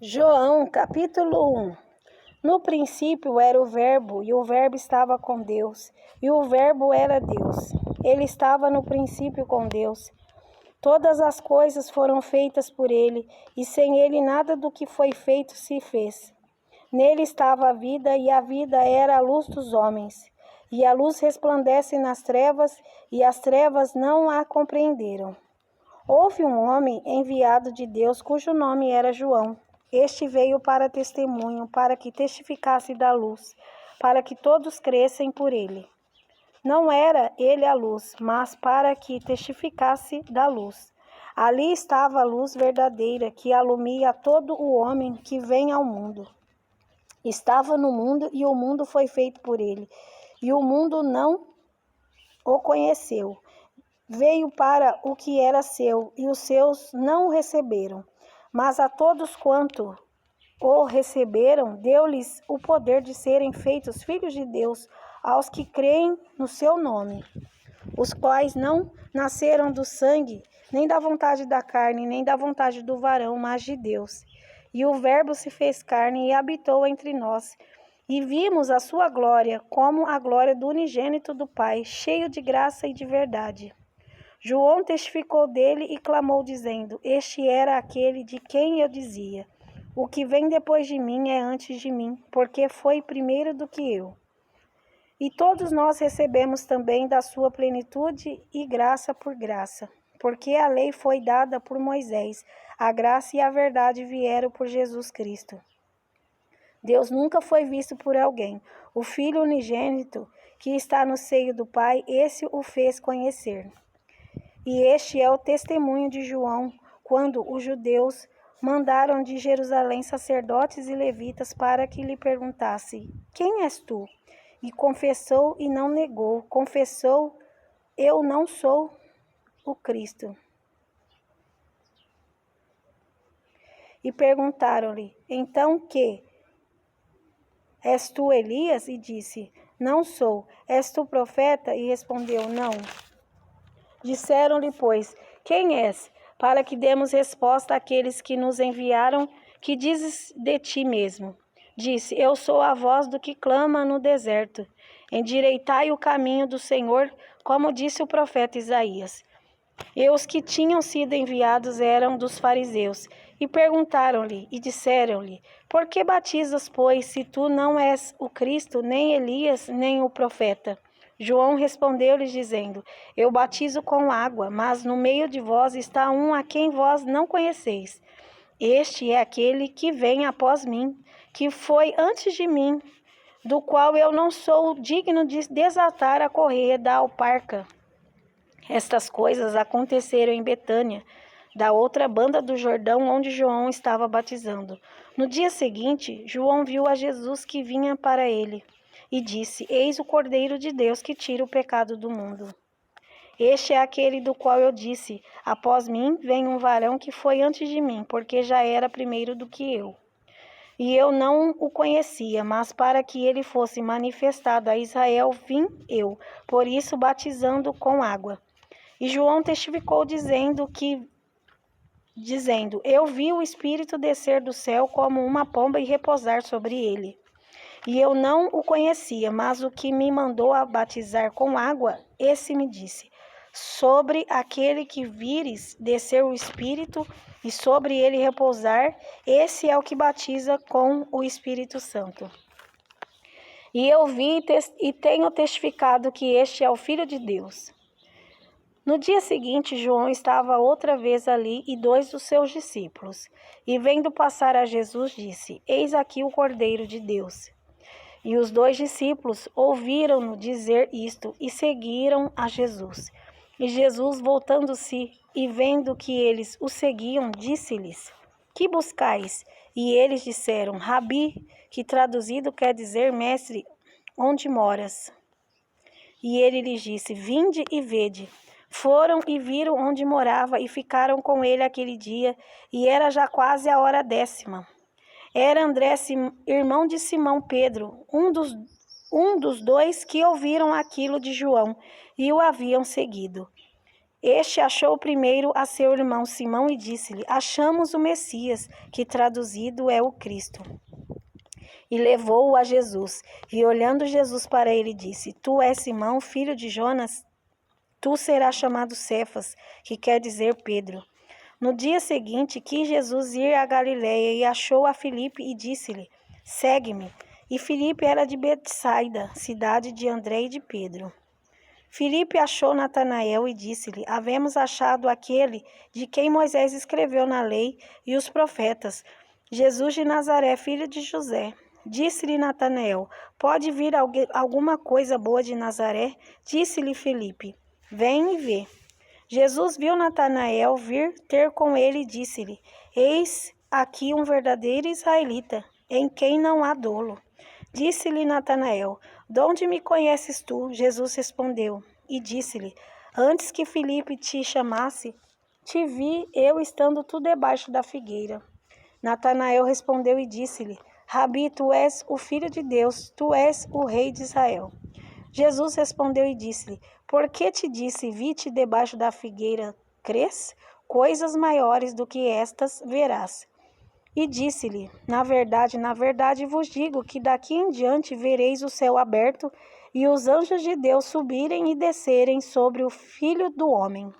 João, capítulo 1. No princípio era o Verbo, e o Verbo estava com Deus, e o Verbo era Deus. Ele estava no princípio com Deus. Todas as coisas foram feitas por ele, e sem ele nada do que foi feito se fez. Nele estava a vida, e a vida era a luz dos homens. E a luz resplandece nas trevas, e as trevas não a compreenderam. Houve um homem enviado de Deus, cujo nome era João. Este veio para testemunho, para que testificasse da luz, para que todos crescem por ele. Não era ele a luz, mas para que testificasse da luz. Ali estava a luz verdadeira, que alumia todo o homem que vem ao mundo. Estava no mundo, e o mundo foi feito por ele, e o mundo não o conheceu. Veio para o que era seu, e os seus não o receberam. Mas a todos quanto o receberam, deu-lhes o poder de serem feitos filhos de Deus, aos que creem no seu nome, os quais não nasceram do sangue, nem da vontade da carne, nem da vontade do varão, mas de Deus. E o Verbo se fez carne e habitou entre nós, e vimos a sua glória, como a glória do unigênito do Pai, cheio de graça e de verdade. João testificou dele e clamou, dizendo: Este era aquele de quem eu dizia: O que vem depois de mim é antes de mim, porque foi primeiro do que eu. E todos nós recebemos também da sua plenitude e graça por graça, porque a lei foi dada por Moisés, a graça e a verdade vieram por Jesus Cristo. Deus nunca foi visto por alguém. O Filho unigênito, que está no seio do Pai, esse o fez conhecer. E este é o testemunho de João, quando os judeus mandaram de Jerusalém sacerdotes e levitas para que lhe perguntasse: Quem és tu? E confessou e não negou. Confessou: Eu não sou o Cristo. E perguntaram-lhe: Então que? És tu Elias? E disse: Não sou. És tu profeta? E respondeu: Não. Disseram-lhe, pois: Quem és? Para que demos resposta àqueles que nos enviaram, que dizes de ti mesmo? Disse: Eu sou a voz do que clama no deserto. Endireitai o caminho do Senhor, como disse o profeta Isaías. E os que tinham sido enviados eram dos fariseus, e perguntaram-lhe, e disseram-lhe: Por que batizas, pois, se tu não és o Cristo, nem Elias, nem o profeta? João respondeu-lhes, dizendo: Eu batizo com água, mas no meio de vós está um a quem vós não conheceis. Este é aquele que vem após mim, que foi antes de mim, do qual eu não sou digno de desatar a correia da alparca. Estas coisas aconteceram em Betânia, da outra banda do Jordão, onde João estava batizando. No dia seguinte, João viu a Jesus que vinha para ele, e disse: Eis o Cordeiro de Deus que tira o pecado do mundo. Este é aquele do qual eu disse: Após mim vem um varão que foi antes de mim, porque já era primeiro do que eu. E eu não o conhecia, mas para que ele fosse manifestado a Israel, vim eu, por isso batizando com água. E João testificou dizendo: Eu vi o Espírito descer do céu como uma pomba e repousar sobre ele. E eu não o conhecia, mas o que me mandou a batizar com água, esse me disse: Sobre aquele que vires descer o Espírito e sobre ele repousar, esse é o que batiza com o Espírito Santo. E eu vi e tenho testificado que este é o Filho de Deus. No dia seguinte, João estava outra vez ali e 2 dos seus discípulos. E vendo passar a Jesus, disse: Eis aqui o Cordeiro de Deus. E os 2 discípulos ouviram-no dizer isto e seguiram a Jesus. E Jesus, voltando-se e vendo que eles o seguiam, disse-lhes: Que buscais? E eles disseram: Rabi, que traduzido quer dizer mestre, onde moras? E ele lhes disse: Vinde e vede. Foram e viram onde morava e ficaram com ele aquele dia, e era já quase a hora 10ª. Era André, irmão de Simão Pedro, um dos 2 que ouviram aquilo de João e o haviam seguido. Este achou primeiro a seu irmão Simão e disse-lhe: Achamos o Messias, que traduzido é o Cristo. E levou-o a Jesus. E olhando Jesus para ele, disse: Tu és Simão, filho de Jonas? Tu serás chamado Cefas, que quer dizer Pedro. No dia seguinte, quis Jesus ir a Galiléia e achou a Filipe e disse-lhe: Segue-me. E Filipe era de Betsaida, cidade de André e de Pedro. Filipe achou Natanael e disse-lhe: Havemos achado aquele de quem Moisés escreveu na lei e os profetas, Jesus de Nazaré, filho de José. Disse-lhe Natanael: Pode vir alguma coisa boa de Nazaré? Disse-lhe Filipe: Vem e vê. Jesus viu Natanael vir ter com ele e disse-lhe: Eis aqui um verdadeiro israelita, em quem não há dolo. Disse-lhe Natanael: De onde me conheces tu? Jesus respondeu e disse-lhe: Antes que Filipe te chamasse, te vi eu estando tu debaixo da figueira. Natanael respondeu e disse-lhe: Rabi, tu és o Filho de Deus, tu és o Rei de Israel. Jesus respondeu e disse-lhe: Por que te disse, vi-te debaixo da figueira, crês? Coisas maiores do que estas verás. E disse-lhe: na verdade vos digo que daqui em diante vereis o céu aberto e os anjos de Deus subirem e descerem sobre o Filho do Homem.